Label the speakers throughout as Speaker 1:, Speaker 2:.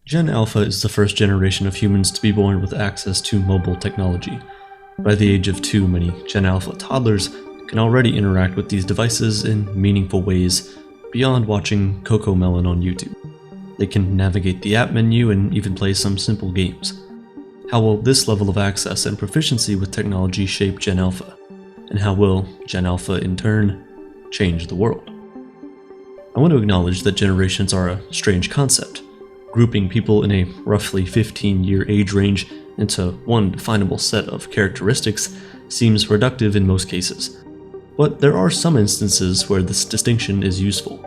Speaker 1: Gen Alpha is the first generation of humans to be born with access to mobile technology. By the age of 2, many Gen Alpha toddlers can already interact with these devices in meaningful ways beyond watching Cocomelon on YouTube. They can navigate the app menu and even play some simple games. How will this level of access and proficiency with technology shape Gen Alpha? And how will Gen Alpha, in turn, change the world? I want to acknowledge that generations are a strange concept. Grouping people in a roughly 15-year age range into one definable set of characteristics seems reductive in most cases, but there are some instances where this distinction is useful.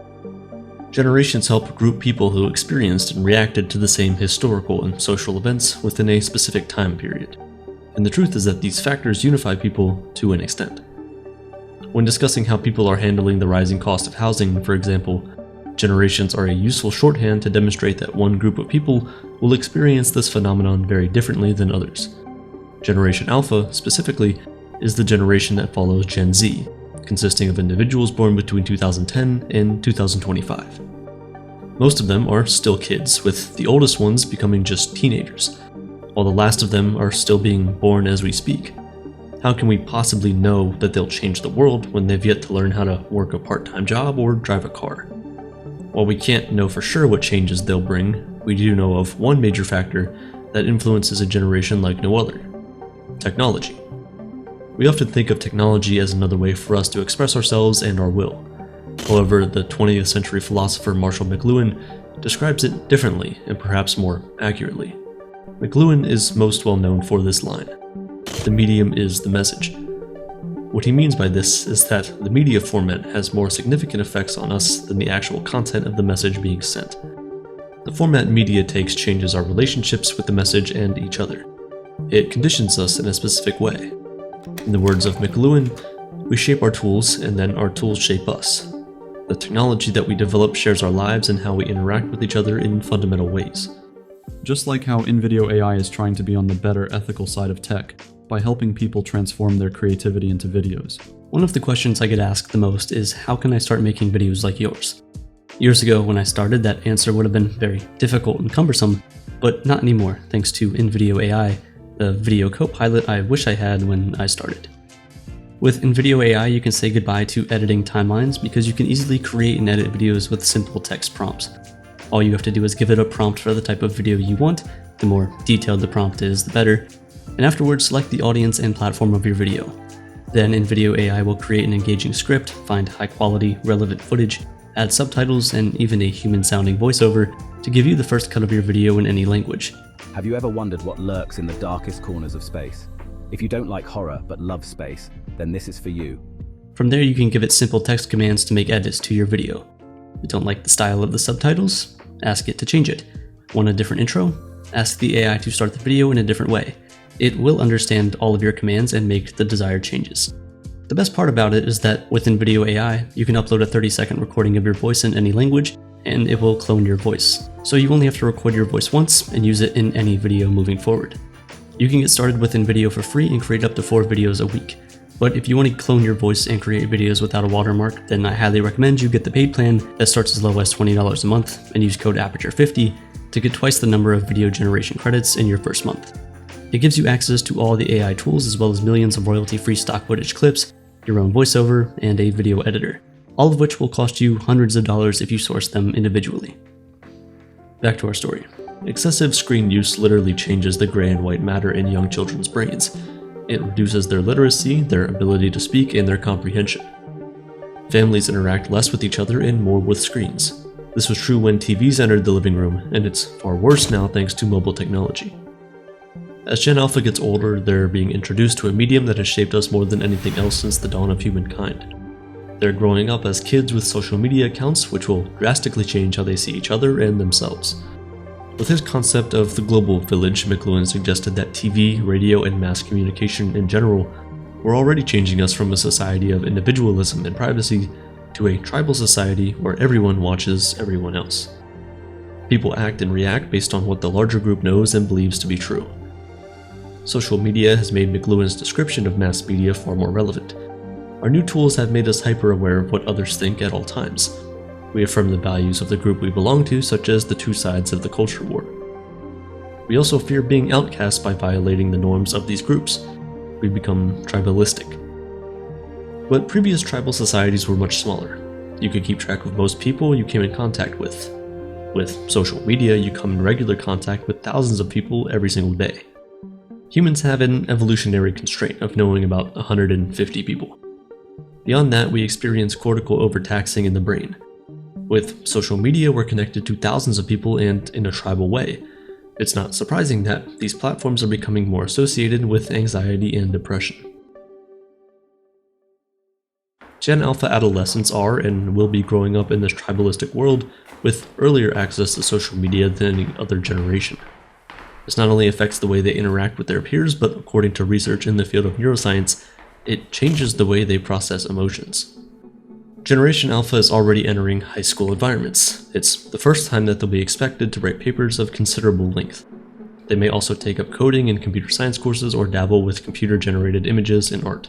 Speaker 1: Generations help group people who experienced and reacted to the same historical and social events within a specific time period, and the truth is that these factors unify people to an extent. When discussing how people are handling the rising cost of housing, for example, generations are a useful shorthand to demonstrate that one group of people will experience this phenomenon very differently than others. Generation Alpha, specifically, is the generation that follows Gen Z, consisting of individuals born between 2010 and 2025. Most of them are still kids, with the oldest ones becoming just teenagers, while the last of them are still being born as we speak. How can we possibly know that they'll change the world when they've yet to learn how to work a part-time job or drive a car? While we can't know for sure what changes they'll bring, we do know of one major factor that influences a generation like no other: technology. We often think of technology as another way for us to express ourselves and our will. However, the 20th century philosopher Marshall McLuhan describes it differently and perhaps more accurately. McLuhan is most well known for this line: "The medium is the message." What he means by this is that the media format has more significant effects on us than the actual content of the message being sent. The format media takes changes our relationships with the message and each other. It conditions us in a specific way. In the words of McLuhan, we shape our tools and then our tools shape us. The technology that we develop shares our lives and how we interact with each other in fundamental ways.
Speaker 2: Just like how in-video AI is trying to be on the better ethical side of tech, by helping people transform their creativity into videos.
Speaker 1: One of the questions I get asked the most is, how can I start making videos like yours? Years ago when I started, that answer would have been very difficult and cumbersome, but not anymore thanks to in-video AI, the video co-pilot I wish I had when I started. With in-video AI, you can say goodbye to editing timelines because you can easily create and edit videos with simple text prompts. All you have to do is give it a prompt for the type of video you want. The more detailed the prompt is, the better. And afterwards, select the audience and platform of your video. Then in-video AI will create an engaging script, find high-quality, relevant footage, add subtitles, and even a human-sounding voiceover to give you the first cut of your video in any language.
Speaker 3: Have you ever wondered what lurks in the darkest corners of space? If you don't like horror but love space, then this is for you.
Speaker 1: From there, you can give it simple text commands to make edits to your video. You don't like the style of the subtitles? Ask it to change it. Want a different intro? Ask the AI to start the video in a different way. It will understand all of your commands and make the desired changes. The best part about it is that with in-video AI, you can upload a 30-second recording of your voice in any language, and it will clone your voice. So you only have to record your voice once and use it in any video moving forward. You can get started with in-video for free and create up to 4 videos a week. But if you want to clone your voice and create videos without a watermark, then I highly recommend you get the paid plan that starts as low as $20 a month and use code Aperture50 to get twice the number of video generation credits in your first month. It gives you access to all the AI tools as well as millions of royalty-free stock footage clips, your own voiceover, and a video editor, all of which will cost you hundreds of dollars if you source them individually. Back to our story. Excessive screen use literally changes the gray and white matter in young children's brains. It reduces their literacy, their ability to speak, and their comprehension. Families interact less with each other and more with screens. This was true when TVs entered the living room, and it's far worse now thanks to mobile technology. As Gen Alpha gets older, they're being introduced to a medium that has shaped us more than anything else since the dawn of humankind. They're growing up as kids with social media accounts, which will drastically change how they see each other and themselves. With his concept of the global village, McLuhan suggested that TV, radio, and mass communication in general were already changing us from a society of individualism and privacy to a tribal society where everyone watches everyone else. People act and react based on what the larger group knows and believes to be true. Social media has made McLuhan's description of mass media far more relevant. Our new tools have made us hyper-aware of what others think at all times. We affirm the values of the group we belong to, such as the two sides of the culture war. We also fear being outcast by violating the norms of these groups. We become tribalistic. But previous tribal societies were much smaller. You could keep track of most people you came in contact with. With social media, you come in regular contact with thousands of people every single day. Humans have an evolutionary constraint of knowing about 150 people. Beyond that, we experience cortical overtaxing in the brain. With social media, we're connected to thousands of people and in a tribal way. It's not surprising that these platforms are becoming more associated with anxiety and depression. Gen Alpha adolescents are and will be growing up in this tribalistic world with earlier access to social media than any other generation. This not only affects the way they interact with their peers, but according to research in the field of neuroscience, it changes the way they process emotions. Generation Alpha is already entering high school environments. It's the first time that they'll be expected to write papers of considerable length. They may also take up coding and computer science courses or dabble with computer-generated images and art.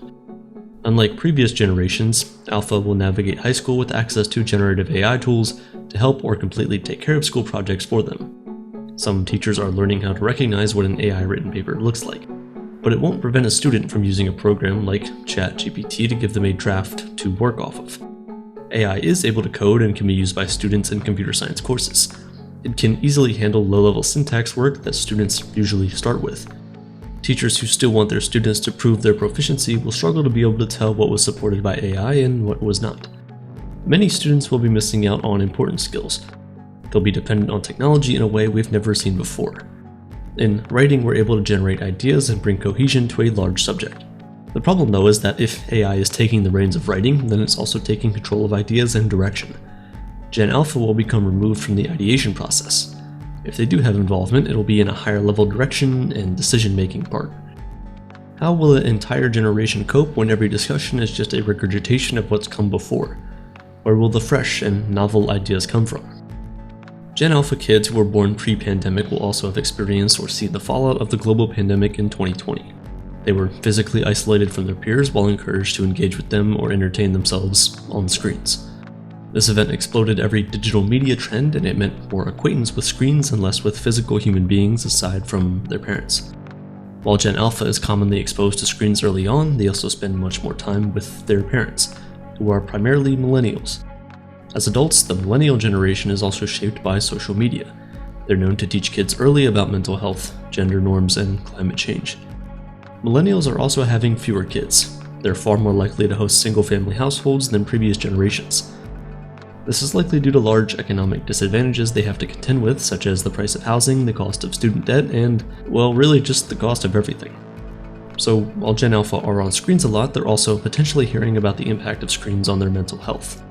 Speaker 1: Unlike previous generations, Alpha will navigate high school with access to generative AI tools to help or completely take care of school projects for them. Some teachers are learning how to recognize what an AI-written paper looks like, but it won't prevent a student from using a program like ChatGPT to give them a draft to work off of. AI is able to code and can be used by students in computer science courses. It can easily handle low-level syntax work that students usually start with. Teachers who still want their students to prove their proficiency will struggle to be able to tell what was supported by AI and what was not. Many students will be missing out on important skills. They'll be dependent on technology in a way we've never seen before. In writing, we're able to generate ideas and bring cohesion to a large subject. The problem, though, is that if AI is taking the reins of writing, then it's also taking control of ideas and direction. Gen Alpha will become removed from the ideation process. If they do have involvement, it'll be in a higher level direction and decision-making part. How will an entire generation cope when every discussion is just a regurgitation of what's come before? Where will the fresh and novel ideas come from? Gen Alpha kids who were born pre-pandemic will also have experienced or seen the fallout of the global pandemic in 2020. They were physically isolated from their peers while encouraged to engage with them or entertain themselves on screens. This event exploded every digital media trend, and it meant more acquaintance with screens and less with physical human beings aside from their parents. While Gen Alpha is commonly exposed to screens early on, they also spend much more time with their parents, who are primarily millennials. As adults, the millennial generation is also shaped by social media. They're known to teach kids early about mental health, gender norms, and climate change. Millennials are also having fewer kids. They're far more likely to host single-family households than previous generations. This is likely due to large economic disadvantages they have to contend with, such as the price of housing, the cost of student debt, and, well, really just the cost of everything. So, while Gen Alpha are on screens a lot, they're also potentially hearing about the impact of screens on their mental health.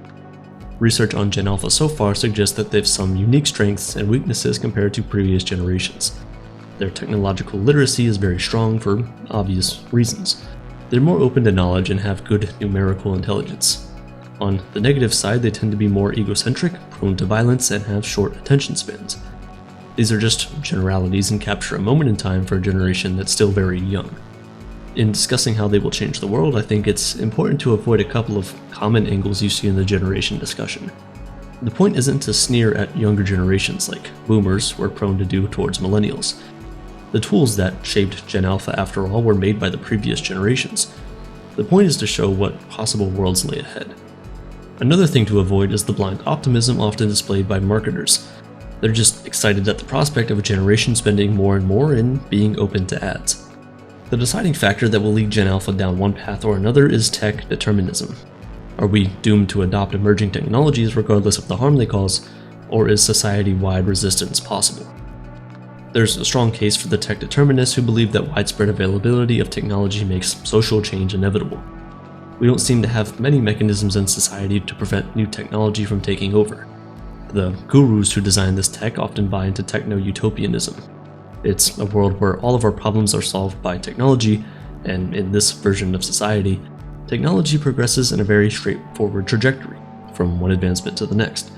Speaker 1: Research on Gen Alpha so far suggests that they have some unique strengths and weaknesses compared to previous generations. Their technological literacy is very strong for obvious reasons. They're more open to knowledge and have good numerical intelligence. On the negative side, they tend to be more egocentric, prone to violence, and have short attention spans. These are just generalities and capture a moment in time for a generation that's still very young. In discussing how they will change the world, I think it's important to avoid a couple of common angles you see in the generation discussion. The point isn't to sneer at younger generations like boomers were prone to do towards millennials. The tools that shaped Gen Alpha, after all, were made by the previous generations. The point is to show what possible worlds lay ahead. Another thing to avoid is the blind optimism often displayed by marketers. They're just excited at the prospect of a generation spending more and more and being open to ads. The deciding factor that will lead Gen Alpha down one path or another is tech-determinism. Are we doomed to adopt emerging technologies regardless of the harm they cause, or is society-wide resistance possible? There's a strong case for the tech determinists who believe that widespread availability of technology makes social change inevitable. We don't seem to have many mechanisms in society to prevent new technology from taking over. The gurus who design this tech often buy into techno-utopianism. It's a world where all of our problems are solved by technology, and in this version of society, technology progresses in a very straightforward trajectory, from one advancement to the next.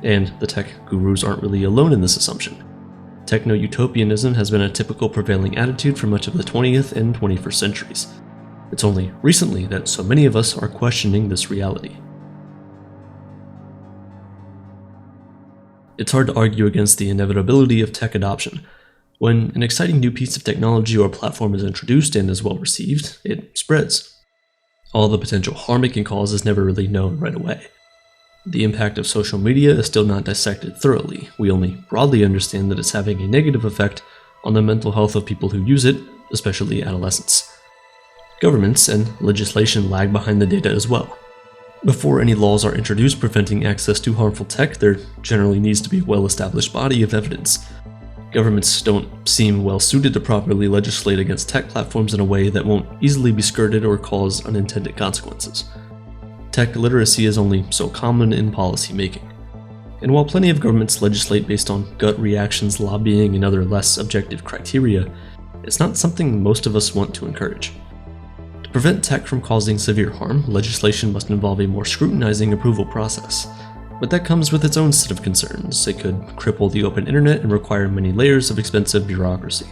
Speaker 1: And the tech gurus aren't really alone in this assumption. Techno-utopianism has been a typical prevailing attitude for much of the 20th and 21st centuries. It's only recently that so many of us are questioning this reality. It's hard to argue against the inevitability of tech adoption. When an exciting new piece of technology or platform is introduced and is well received, it spreads. All the potential harm it can cause is never really known right away. The impact of social media is still not dissected thoroughly. We only broadly understand that it's having a negative effect on the mental health of people who use it, especially adolescents. Governments and legislation lag behind the data as well. Before any laws are introduced preventing access to harmful tech, there generally needs to be a well-established body of evidence. Governments don't seem well suited to properly legislate against tech platforms in a way that won't easily be skirted or cause unintended consequences. Tech literacy is only so common in policy making. And while plenty of governments legislate based on gut reactions, lobbying, and other less objective criteria, it's not something most of us want to encourage. To prevent tech from causing severe harm, legislation must involve a more scrutinizing approval process. But that comes with its own set of concerns. It could cripple the open internet and require many layers of expensive bureaucracy.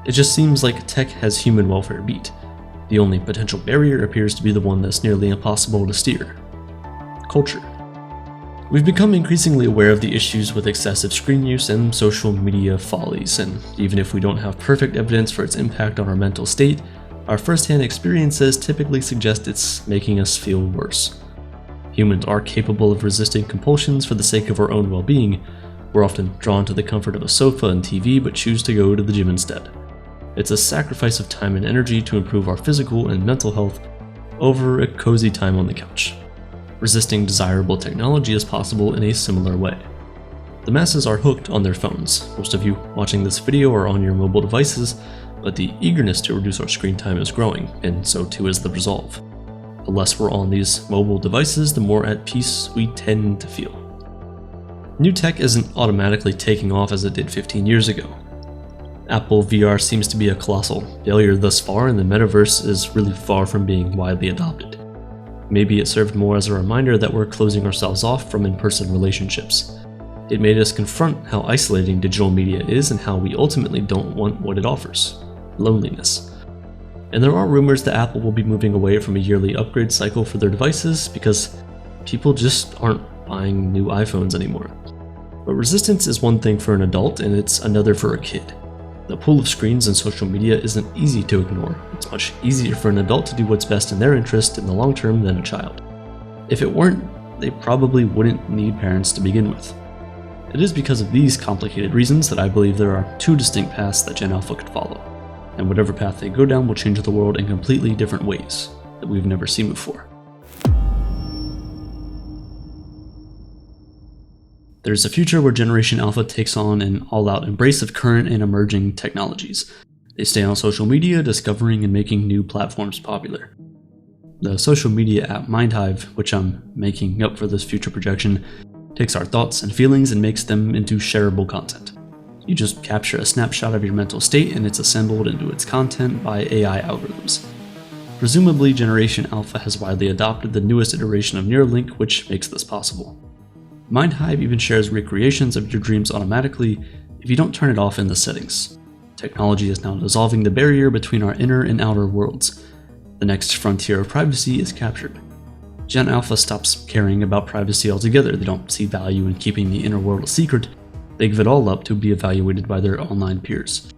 Speaker 1: It just seems like tech has human welfare beat. The only potential barrier appears to be the one that's nearly impossible to steer: culture. We've become increasingly aware of the issues with excessive screen use and social media follies, and even if we don't have perfect evidence for its impact on our mental state, our first-hand experiences typically suggest it's making us feel worse. Humans are capable of resisting compulsions for the sake of our own well-being. We're often drawn to the comfort of a sofa and TV, but choose to go to the gym instead. It's a sacrifice of time and energy to improve our physical and mental health over a cozy time on the couch. Resisting desirable technology is possible in a similar way. The masses are hooked on their phones. Most of you watching this video are on your mobile devices, but the eagerness to reduce our screen time is growing, and so too is the resolve. The less we're on these mobile devices, the more at peace we tend to feel. New tech isn't automatically taking off as it did 15 years ago. Apple VR seems to be a colossal failure thus far, and the metaverse is really far from being widely adopted. Maybe it served more as a reminder that we're closing ourselves off from in-person relationships. It made us confront how isolating digital media is and how we ultimately don't want what it offers: loneliness. And there are rumors that Apple will be moving away from a yearly upgrade cycle for their devices because people just aren't buying new iPhones anymore. But resistance is one thing for an adult and it's another for a kid. The pool of screens and social media isn't easy to ignore. It's much easier for an adult to do what's best in their interest in the long term than a child. If it weren't, they probably wouldn't need parents to begin with. It is because of these complicated reasons that I believe there are two distinct paths that Gen Alpha could follow, and whatever path they go down will change the world in completely different ways that we've never seen before. There's a future where Generation Alpha takes on an all-out embrace of current and emerging technologies. They stay on social media, discovering and making new platforms popular. The social media app MindHive, which I'm making up for this future projection, takes our thoughts and feelings and makes them into shareable content. You just capture a snapshot of your mental state and it's assembled into its content by AI algorithms. Presumably, Generation Alpha has widely adopted the newest iteration of Neuralink, which makes this possible. MindHive even shares recreations of your dreams automatically if you don't turn it off in the settings. Technology is now dissolving the barrier between our inner and outer worlds. The next frontier of privacy is captured. Gen Alpha stops caring about privacy altogether. They don't see value in keeping the inner world a secret. They give it all up to be evaluated by their online peers.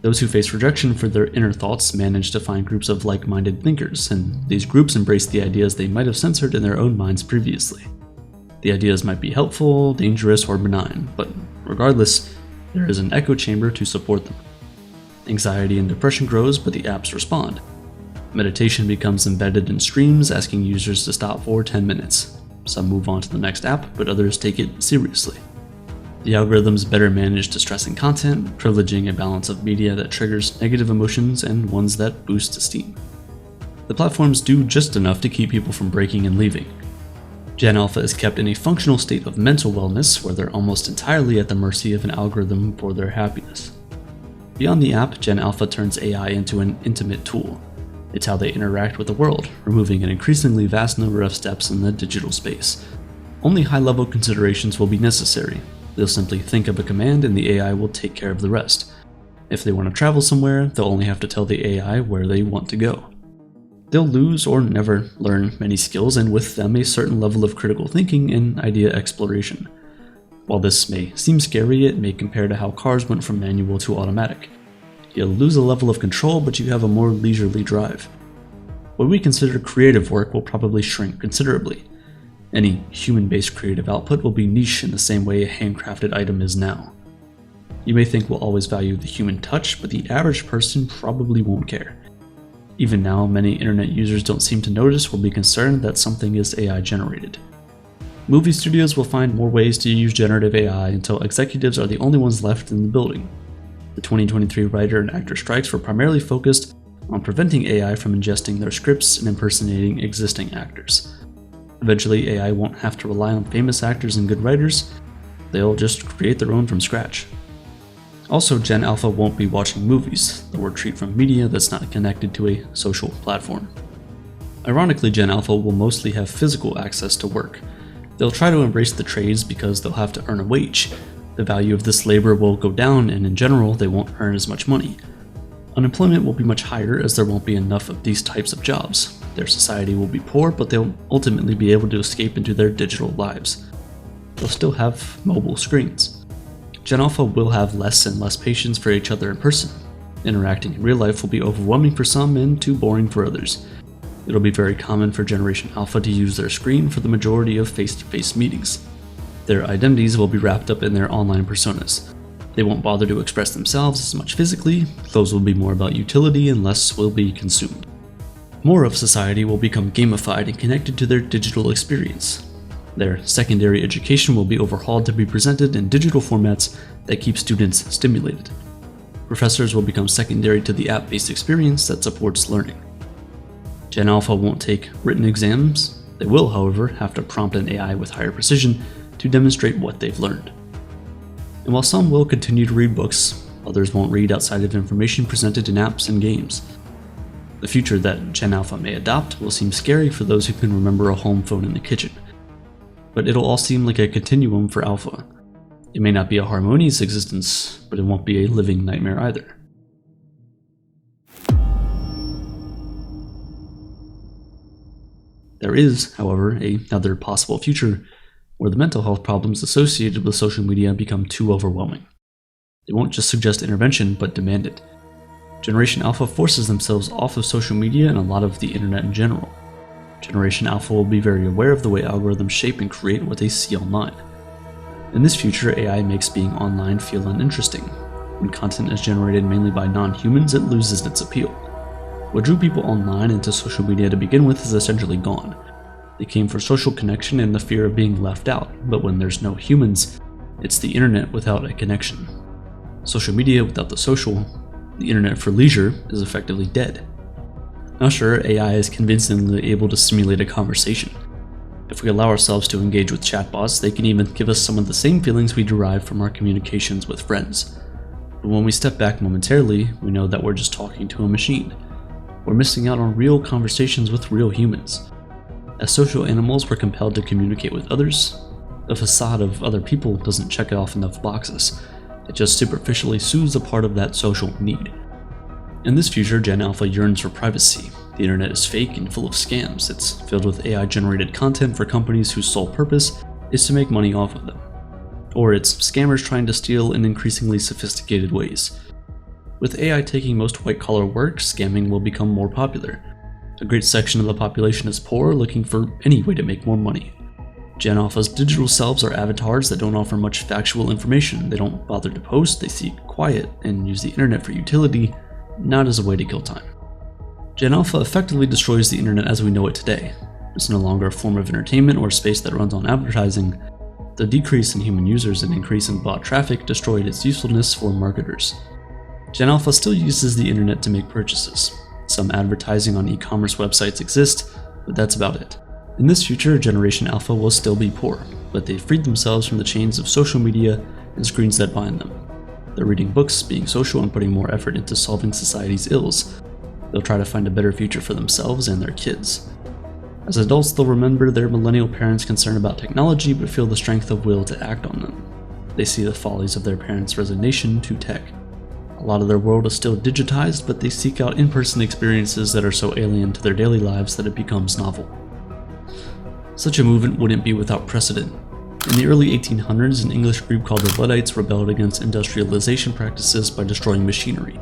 Speaker 1: Those who face rejection for their inner thoughts manage to find groups of like-minded thinkers, and these groups embrace the ideas they might have censored in their own minds previously. The ideas might be helpful, dangerous, or benign, but regardless, there is an echo chamber to support them. Anxiety and depression grows, but the apps respond. Meditation becomes embedded in streams, asking users to stop for 10 minutes. Some move on to the next app, but others take it seriously. The algorithms better manage distressing content, privileging a balance of media that triggers negative emotions and ones that boost esteem. The platforms do just enough to keep people from breaking and leaving. Gen Alpha is kept in a functional state of mental wellness where they're almost entirely at the mercy of an algorithm for their happiness. Beyond the app, Gen Alpha turns AI into an intimate tool. It's how they interact with the world, removing an increasingly vast number of steps in the digital space. Only high-level considerations will be necessary. They'll simply think of a command and the AI will take care of the rest. If they want to travel somewhere, they'll only have to tell the AI where they want to go. They'll lose or never learn many skills, and with them a certain level of critical thinking and idea exploration. While this may seem scary, it may compare to how cars went from manual to automatic. You'll lose a level of control, but you have a more leisurely drive. What we consider creative work will probably shrink considerably. Any human-based creative output will be niche in the same way a handcrafted item is now. You may think we'll always value the human touch, but the average person probably won't care. Even now, many internet users don't seem to notice or be concerned that something is AI generated. Movie studios will find more ways to use generative AI until executives are the only ones left in the building. The 2023 writer and actor strikes were primarily focused on preventing AI from ingesting their scripts and impersonating existing actors. Eventually, AI won't have to rely on famous actors and good writers, they'll just create their own from scratch. Also, Gen Alpha won't be watching movies, they'll retreat from media that's not connected to a social platform. Ironically, Gen Alpha will mostly have physical access to work. They'll try to embrace the trades because they'll have to earn a wage. The value of this labor will go down, and in general, they won't earn as much money. Unemployment will be much higher as there won't be enough of these types of jobs. Their society will be poor, but they'll ultimately be able to escape into their digital lives. They'll still have mobile screens. Gen Alpha will have less and less patience for each other in person. Interacting in real life will be overwhelming for some and too boring for others. It'll be very common for Generation Alpha to use their screen for the majority of face-to-face meetings. Their identities will be wrapped up in their online personas. They won't bother to express themselves as much physically, clothes will be more about utility and less will be consumed. More of society will become gamified and connected to their digital experience. Their secondary education will be overhauled to be presented in digital formats that keep students stimulated. Professors will become secondary to the app-based experience that supports learning. Gen Alpha won't take written exams. They will, however, have to prompt an AI with higher precision to demonstrate what they've learned. And while some will continue to read books, others won't read outside of information presented in apps and games. The future that Gen Alpha may adopt will seem scary for those who can remember a home phone in the kitchen. But it'll all seem like a continuum for Alpha. It may not be a harmonious existence, but it won't be a living nightmare either. There is, however, another possible future where the mental health problems associated with social media become too overwhelming. They won't just suggest intervention, but demand it. Generation Alpha forces themselves off of social media and a lot of the internet in general. Generation Alpha will be very aware of the way algorithms shape and create what they see online. In this future, AI makes being online feel uninteresting. When content is generated mainly by non-humans, it loses its appeal. What drew people online into social media to begin with is essentially gone. They came for social connection and the fear of being left out, but when there's no humans, it's the internet without a connection. Social media without the social, the internet for leisure, is effectively dead. Now sure, AI is convincingly able to simulate a conversation. If we allow ourselves to engage with chatbots, they can even give us some of the same feelings we derive from our communications with friends. But when we step back momentarily, we know that we're just talking to a machine. We're missing out on real conversations with real humans. As social animals, we're compelled to communicate with others. A facade of other people doesn't check off enough boxes. It just superficially soothes a part of that social need. In this future, Gen Alpha yearns for privacy. The internet is fake and full of scams. It's filled with AI-generated content for companies whose sole purpose is to make money off of them. Or it's scammers trying to steal in increasingly sophisticated ways. With AI taking most white-collar work, scamming will become more popular. A great section of the population is poor, looking for any way to make more money. Gen Alpha's digital selves are avatars that don't offer much factual information. They don't bother to post, they seek quiet, and use the internet for utility, not as a way to kill time. Gen Alpha effectively destroys the internet as we know it today. It's no longer a form of entertainment or space that runs on advertising. The decrease in human users and increase in bot traffic destroyed its usefulness for marketers. Gen Alpha still uses the internet to make purchases. Some advertising on e-commerce websites exist, but that's about it. In this future, Generation Alpha will still be poor, but they've freed themselves from the chains of social media and screens that bind them. They're reading books, being social, and putting more effort into solving society's ills. They'll try to find a better future for themselves and their kids. As adults, they'll remember their millennial parents' concern about technology, but feel the strength of will to act on them. They see the follies of their parents' resignation to tech. A lot of their world is still digitized, but they seek out in-person experiences that are so alien to their daily lives that it becomes novel. Such a movement wouldn't be without precedent. In the early 1800s, an English group called the Luddites rebelled against industrialization practices by destroying machinery.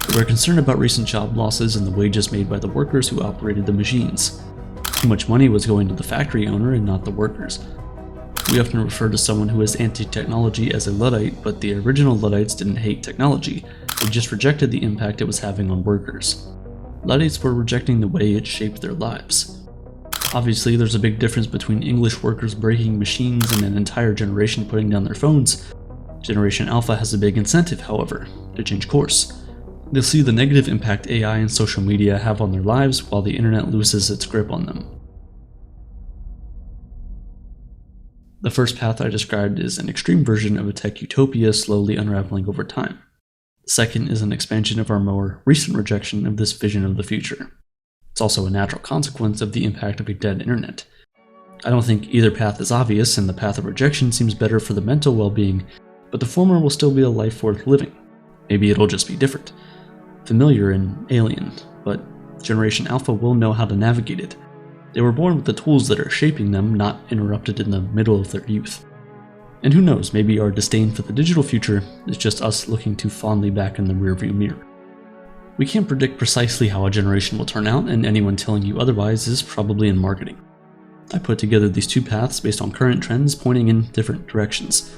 Speaker 1: They were concerned about recent job losses and the wages made by the workers who operated the machines. Too much money was going to the factory owner and not the workers. We often refer to someone who is anti-technology as a Luddite, but the original Luddites didn't hate technology, they just rejected the impact it was having on workers. Luddites were rejecting the way it shaped their lives. Obviously, there's a big difference between English workers breaking machines and an entire generation putting down their phones. Generation Alpha has a big incentive, however, to change course. They'll see the negative impact AI and social media have on their lives while the internet loses its grip on them. The first path I described is an extreme version of a tech utopia slowly unraveling over time. The second is an expansion of our more recent rejection of this vision of the future. It's also a natural consequence of the impact of a dead internet. I don't think either path is obvious, and the path of rejection seems better for the mental well-being, but the former will still be a life worth living. Maybe it'll just be different, familiar and alien, but Generation Alpha will know how to navigate it. They were born with the tools that are shaping them, not interrupted in the middle of their youth. And who knows, maybe our disdain for the digital future is just us looking too fondly back in the rearview mirror. We can't predict precisely how a generation will turn out, and anyone telling you otherwise is probably in marketing. I put together these two paths based on current trends pointing in different directions.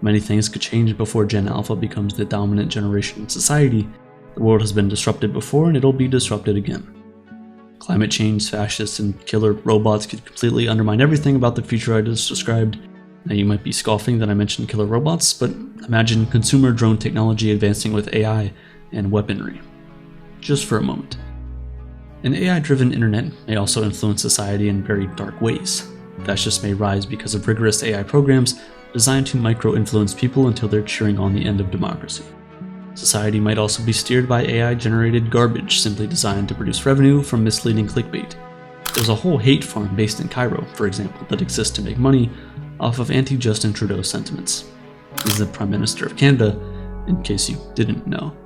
Speaker 1: Many things could change before Gen Alpha becomes the dominant generation in society. The world has been disrupted before, and it'll be disrupted again. Climate change, fascists, and killer robots could completely undermine everything about the future I just described. Now you might be scoffing that I mentioned killer robots, but imagine consumer drone technology advancing with AI and weaponry. Just for a moment. An AI-driven internet may also influence society in very dark ways. Fascists may rise because of rigorous AI programs designed to micro-influence people until they're cheering on the end of democracy. Society might also be steered by AI-generated garbage simply designed to produce revenue from misleading clickbait. There's a whole hate farm based in Cairo, for example, that exists to make money off of anti-Justin Trudeau sentiments. He's the Prime Minister of Canada, in case you didn't know.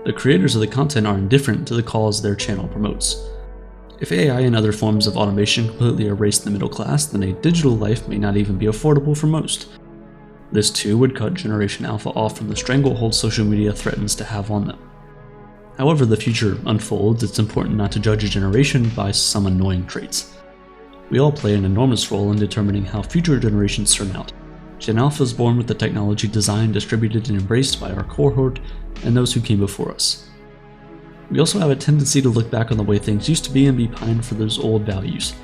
Speaker 1: The creators of the content are indifferent to the cause their channel promotes. If AI and other forms of automation completely erase the middle class, then a digital life may not even be affordable for most. This too would cut Generation Alpha off from the stranglehold social media threatens to have on them. However the future unfolds, it's important not to judge a generation by some annoying traits. We all play an enormous role in determining how future generations turn out. Gen Alpha is born with the technology designed, distributed, and embraced by our cohort and those who came before us. We also have a tendency to look back on the way things used to be and be pined for those old values.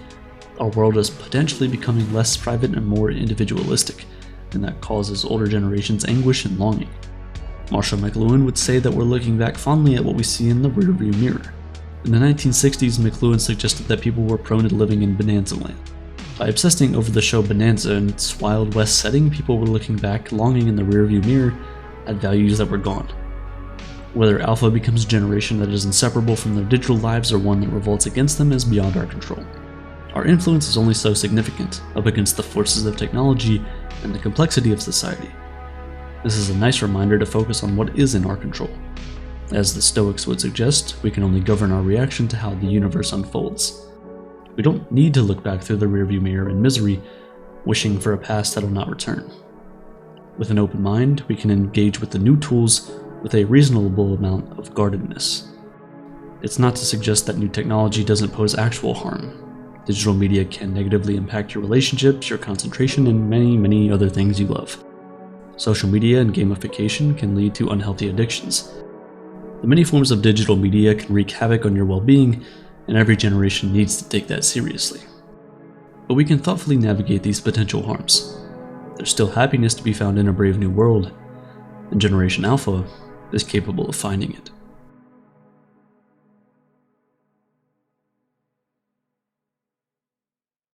Speaker 1: Our world is potentially becoming less private and more individualistic, and that causes older generations anguish and longing. Marshall McLuhan would say that we're looking back fondly at what we see in the rearview mirror. In the 1960s, McLuhan suggested that people were prone to living in Bonanza Land. By obsessing over the show Bonanza and its Wild West setting, people were looking back, longing in the rearview mirror, at values that were gone. Whether Alpha becomes a generation that is inseparable from their digital lives or one that revolts against them is beyond our control. Our influence is only so significant, up against the forces of technology and the complexity of society. This is a nice reminder to focus on what is in our control. As the Stoics would suggest, we can only govern our reaction to how the universe unfolds. We don't need to look back through the rearview mirror in misery, wishing for a past that'll not return. With an open mind, we can engage with the new tools with a reasonable amount of guardedness. It's not to suggest that new technology doesn't pose actual harm. Digital media can negatively impact your relationships, your concentration, and many other things you love. Social media and gamification can lead to unhealthy addictions. The many forms of digital media can wreak havoc on your well-being, and every generation needs to take that seriously. But we can thoughtfully navigate these potential harms. There's still happiness to be found in a brave new world, and Generation Alpha is capable of finding it.